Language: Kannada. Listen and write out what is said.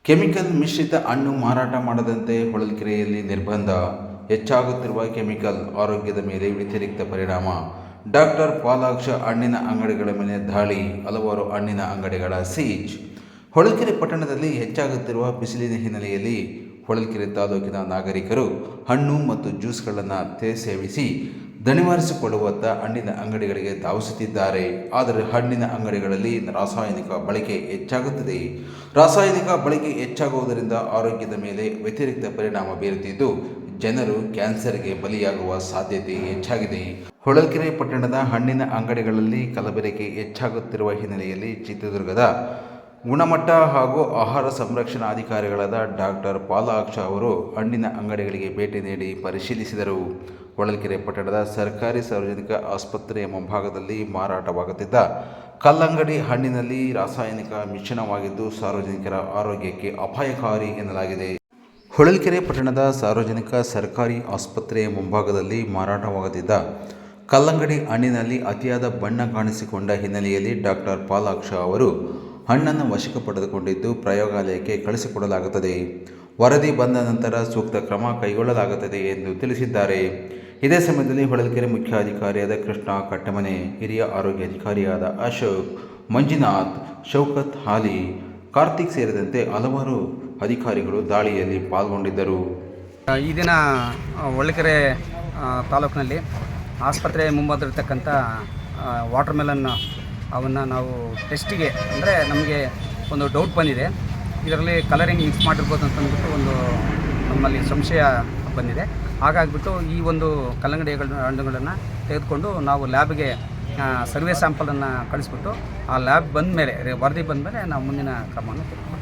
ಕೆಮಿಕಲ್ ಮಿಶ್ರಿತ ಹಣ್ಣು ಮಾರಾಟ ಮಾಡದಂತೆ ಹೊಳಲ್ಕೆರೆಯಲ್ಲಿ ನಿರ್ಬಂಧ. ಹೆಚ್ಚಾಗುತ್ತಿರುವ ಕೆಮಿಕಲ್ ಆರೋಗ್ಯದ ಮೇಲೆ ವ್ಯತಿರಿಕ್ತ ಪರಿಣಾಮ. ಡಾಕ್ಟರ್ ಪಾಲಾಕ್ಷ ಹಣ್ಣಿನ ಅಂಗಡಿಗಳ ಮೇಲೆ ದಾಳಿ, ಹಲವಾರು ಹಣ್ಣಿನ ಅಂಗಡಿಗಳ ಸೀಜ್. ಹೊಳಲ್ಕೆರೆ ಪಟ್ಟಣದಲ್ಲಿ ಹೆಚ್ಚಾಗುತ್ತಿರುವ ಬಿಸಿಲಿನ ಹಿನ್ನೆಲೆಯಲ್ಲಿ ಹೊಳಲ್ಕೆರೆ ತಾಲೂಕಿನ ನಾಗರಿಕರು ಹಣ್ಣು ಮತ್ತು ಜ್ಯೂಸ್ಗಳನ್ನು ಸೇವಿಸಿ ದಣಿವಾರಿಸಿಕೊಳ್ಳುವತ್ತ ಹಣ್ಣಿನ ಅಂಗಡಿಗಳಿಗೆ ಧಾವಿಸುತ್ತಿದ್ದಾರೆ. ಆದರೆ ಹಣ್ಣಿನ ಅಂಗಡಿಗಳಲ್ಲಿ ರಾಸಾಯನಿಕ ಬಳಕೆ ಹೆಚ್ಚಾಗುತ್ತಿದೆ. ರಾಸಾಯನಿಕ ಬಳಕೆ ಹೆಚ್ಚಾಗುವುದರಿಂದ ಆರೋಗ್ಯದ ಮೇಲೆ ವ್ಯತಿರಿಕ್ತ ಪರಿಣಾಮ ಬೀರುತ್ತಿದ್ದು, ಜನರು ಕ್ಯಾನ್ಸರ್ಗೆ ಬಲಿಯಾಗುವ ಸಾಧ್ಯತೆ ಹೆಚ್ಚಾಗಿದೆ. ಹೊಳಲ್ಕೆರೆ ಪಟ್ಟಣದ ಹಣ್ಣಿನ ಅಂಗಡಿಗಳಲ್ಲಿ ಕಲಬೆರಕೆ ಹೆಚ್ಚಾಗುತ್ತಿರುವ ಹಿನ್ನೆಲೆಯಲ್ಲಿ ಚಿತ್ರದುರ್ಗದ ಗುಣಮಟ್ಟ ಹಾಗೂ ಆಹಾರ ಸಂರಕ್ಷಣಾಧಿಕಾರಿಗಳಾದ ಡಾಕ್ಟರ್ ಪಾಲಾಕ್ಷ ಅವರು ಹಣ್ಣಿನ ಅಂಗಡಿಗಳಿಗೆ ಭೇಟಿ ನೀಡಿ ಪರಿಶೀಲಿಸಿದರು. ಹೊಳಲ್ಕೆರೆ ಪಟ್ಟಣದ ಸರ್ಕಾರಿ ಸಾರ್ವಜನಿಕ ಆಸ್ಪತ್ರೆಯ ಮುಂಭಾಗದಲ್ಲಿ ಮಾರಾಟವಾಗುತ್ತಿದ್ದ ಕಲ್ಲಂಗಡಿ ಹಣ್ಣಿನಲ್ಲಿ ರಾಸಾಯನಿಕ ಮಿಶ್ರಣವಾಗಿದ್ದು ಸಾರ್ವಜನಿಕರ ಆರೋಗ್ಯಕ್ಕೆ ಅಪಾಯಕಾರಿ ಎನ್ನಲಾಗಿದೆ. ಹೊಳಲ್ಕೆರೆ ಪಟ್ಟಣದ ಸಾರ್ವಜನಿಕ ಸರ್ಕಾರಿ ಆಸ್ಪತ್ರೆಯ ಮುಂಭಾಗದಲ್ಲಿ ಮಾರಾಟವಾಗುತ್ತಿದ್ದ ಕಲ್ಲಂಗಡಿ ಹಣ್ಣಿನಲ್ಲಿ ಅತಿಯಾದ ಬಣ್ಣ ಕಾಣಿಸಿಕೊಂಡ ಹಿನ್ನೆಲೆಯಲ್ಲಿ ಡಾಕ್ಟರ್ ಪಾಲಾಕ್ಷ ಅವರು ಹಣ್ಣನ್ನು ವಶಕ್ಕೆ ಪಡೆದುಕೊಂಡಿದ್ದು ಪ್ರಯೋಗಾಲಯಕ್ಕೆ ಕಳಿಸಿಕೊಡಲಾಗುತ್ತದೆ. ವರದಿ ಬಂದ ನಂತರ ಸೂಕ್ತ ಕ್ರಮ ಕೈಗೊಳ್ಳಲಾಗುತ್ತದೆ ಎಂದು ತಿಳಿಸಿದ್ದಾರೆ. ಇದೇ ಸಮಯದಲ್ಲಿ ಹೊಳಲ್ಕೆರೆ ಮುಖ್ಯಾಧಿಕಾರಿಯಾದ ಕೃಷ್ಣ ಕಟ್ಟಮನೆ, ಹಿರಿಯ ಆರೋಗ್ಯ ಅಧಿಕಾರಿಯಾದ ಅಶೋಕ್, ಮಂಜುನಾಥ್, ಶೌಕತ್ ಹಾಲಿ, ಕಾರ್ತಿಕ್ ಸೇರಿದಂತೆ ಹಲವಾರು ಅಧಿಕಾರಿಗಳು ದಾಳಿಯಲ್ಲಿ ಪಾಲ್ಗೊಂಡಿದ್ದರು. ಈ ದಿನ ಹೊಳಲ್ಕೆರೆ ತಾಲೂಕಿನಲ್ಲಿ ಆಸ್ಪತ್ರೆ ಮುಂಭಾಗದಲ್ಲಿರ್ತಕ್ಕಂಥ ವಾಟರ್ ಮೆಲನ್ ಅವನ್ನು ನಾವು ಟೆಸ್ಟಿಗೆ, ಅಂದರೆ ನಮಗೆ ಒಂದು ಡೌಟ್ ಬಂದಿದೆ, ಇದರಲ್ಲಿ ಕಲರಿಂಗ್ ಮಿಕ್ಸ್ ಮಾಡಿರ್ಬೋದು ಅಂತಂದ್ಬಿಟ್ಟು ಒಂದು ನಮ್ಮಲ್ಲಿ ಸಂಶಯ ಬಂದಿದೆ. ಹಾಗಾಗಿಬಿಟ್ಟು ಈ ಒಂದು ಕಲ್ಲಂಗಡಿ ಹಣ್ಣುಗಳನ್ನು ತೆಗೆದುಕೊಂಡು ನಾವು ಲ್ಯಾಬ್ಗೆ ಸರ್ವೆ ಸ್ಯಾಂಪಲನ್ನು ಕಳಿಸ್ಬಿಟ್ಟು ಆ ಲ್ಯಾಬ್ ಬಂದ ಮೇಲೆ, ವರದಿ ಬಂದ ಮೇಲೆ ನಾವು ಮುಂದಿನ ಕ್ರಮವನ್ನು ತೆಗೆದುಕೊಳ್ತೀವಿ.